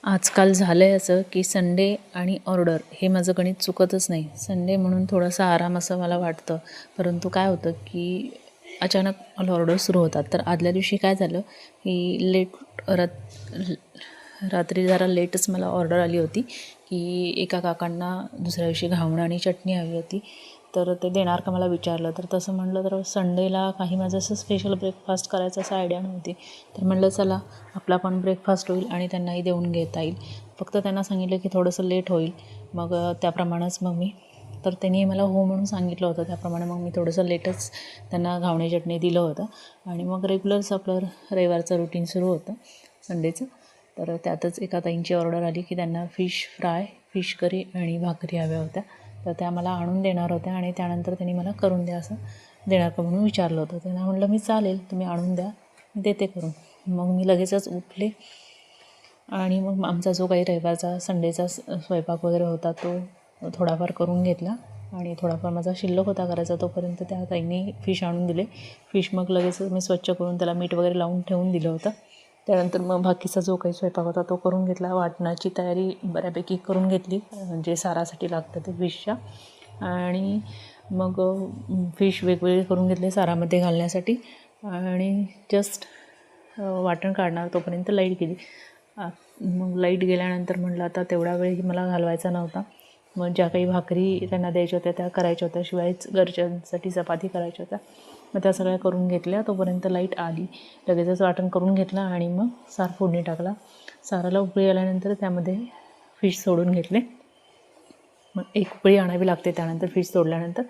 आजकाल झालं आहे असं की संडे आणि ऑर्डर हे माझं गणित चुकतच नाही. संडे म्हणून थोडासा आराम असं मला वाटतं, परंतु काय होतं की अचानक मला ऑर्डर सुरू होतात. तर आदल्या दिवशी काय झालं की रात्री जरा लेटच मला ऑर्डर आली होती की एका काकांना दुसऱ्या दिवशी घावणं आणि चटणी हवी होती. तर ते देणार का मला विचारलं. तर तसं म्हटलं तर संडेला काही माझं असं स्पेशल ब्रेकफास्ट करायचं असं आयडिया नव्हती. तर म्हटलं चला आपला पण ब्रेकफास्ट होईल आणि त्यांनाही देऊन घेता येईल. फक्त त्यांना सांगितलं की थोडंसं लेट होईल, मग त्याप्रमाणेच मग मी तर त्यांनी मला हो म्हणून सांगितलं होतं. त्याप्रमाणे मग मी थोडंसं लेटच त्यांना घावणे चटणी दिलं होतं आणि मग रेग्युलरच आपलं रविवारचं रुटीन सुरू होतं संडेचं. तर त्यातच एका ताईंची ऑर्डर आली की त्यांना फिश फ्राय, फिश करी आणि भाकरी हव्या होत्या. तर त्या मला आणून देणार होत्या आणि त्यानंतर त्यांनी मला करून द्या असं देणार का म्हणून विचारलं होतं. त्यांना म्हटलं मी चालेल, तुम्ही आणून द्या, मी देते करून. मग मी लगेचच उठले आणि मग आमचा जो काही रविवारचा संडेचा स्वयंपाक वगैरे होता तो थोडाफार करून घेतला आणि थोडाफार माझा शिल्लक होता करायचा. तोपर्यंत त्या ताईंनी फिश आणून दिले. फिश मग लगेच मी स्वच्छ करून त्याला मीठ वगैरे लावून ठेवून दिलं होतं. त्यानंतर मग बाकीचा जो काही स्वयंपाक होता तो करून घेतला. वाटणाची तयारी बऱ्यापैकी करून घेतली, जे सारासाठी लागतं ते फिशच्या. आणि मग फिश वेगवेगळे करून घेतले सारामध्ये घालण्यासाठी आणि जस्ट वाटण काढणार तोपर्यंत लाईट गेली. मग लाईट गेल्यानंतर म्हटलं आता तेवढा वेळ मला घालवायचा नव्हता. मग ज्या काही भाकरी त्यांना द्यायच्या होत्या त्या करायच्या होत्या, शिवायच घरच्यांसाठी चपाती करायच्या होत्या. मग त्या सगळ्या करून घेतल्या. तोपर्यंत लाईट आली, लगेचच वाटण करून घेतलं आणि मग सार फोडणी टाकला. साराला उकळी आल्यानंतर त्यामध्ये फिश सोडून घेतले. मग एक उकळी आणावी लागते त्यानंतर फिश सोडल्यानंतर.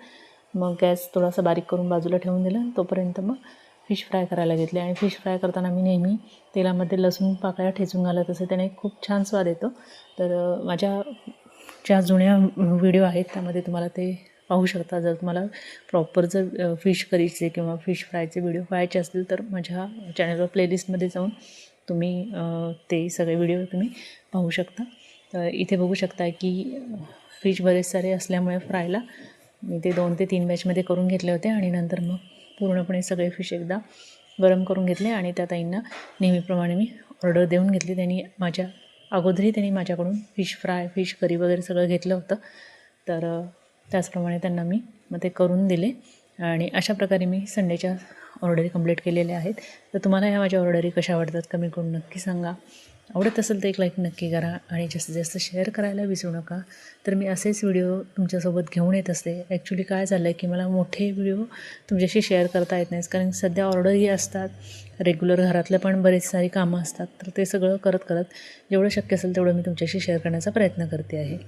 मग गॅस थोडासा बारीक करून बाजूला ठेवून दिला. तोपर्यंत मग फिश फ्राय करायला घेतले आणि फिश फ्राय करताना मी नेहमी तेलामध्ये लसूण पाकळ्या ठेचून घालत असते, त्याने खूप छान स्वाद येतो. तर माझ्या ज्या जुन्या व्हिडिओ आहेत त्यामध्ये तुम्हाला ते पाहू शकता. जर तुम्हाला प्रॉपर जर फिश करीचे किंवा फिश फ्रायचे व्हिडिओ पाहायचे असतील तर माझ्या चॅनलवर प्लेलिस्टमध्ये जाऊन तुम्ही ते सगळे व्हिडिओ तुम्ही पाहू शकता. तर इथे बघू शकता की फिश बरेच सारे असल्यामुळे फ्रायला मी ते 2 ते 3 बॅचमध्ये करून घेतले होते आणि नंतर मग पूर्णपणे सगळे फिश एकदा गरम करून घेतले आणि त्या ताईंना नेहमीप्रमाणे मी ऑर्डर देऊन घेतली. त्यांनी माझ्याकडून फिश फ्राय, फिश करी वगैरे सगळं घेतलं होतं. तर त्याचप्रमाणे त्यांना मी मग ते करून दिले आणि अशा प्रकारे मी संडेच्या ऑर्डरी कंप्लीट केलेल्या आहेत. तर तुम्हाला ह्या माझ्या ऑर्डरी कशा वाटतात कमेंट करून नक्की सांगा. आवडत असेल तर एक लाईक नक्की करा आणि जास्तीत जास्त शेअर करायला विसरू नका. तर मी असेच व्हिडिओ तुमच्यासोबत घेऊन येत असते. ॲक्च्युली काय झालं आहे की मला मोठे व्हिडिओ तुमच्याशी शेअर करता येत नाहीत, कारण सध्या ऑर्डरही असतात, रेग्युलर घरातलं पण बरेच सारी कामं असतात. तर ते सगळं करत जेवढं शक्य असेल तेवढं मी तुमच्याशी शेअर करण्याचा प्रयत्न करते आहे.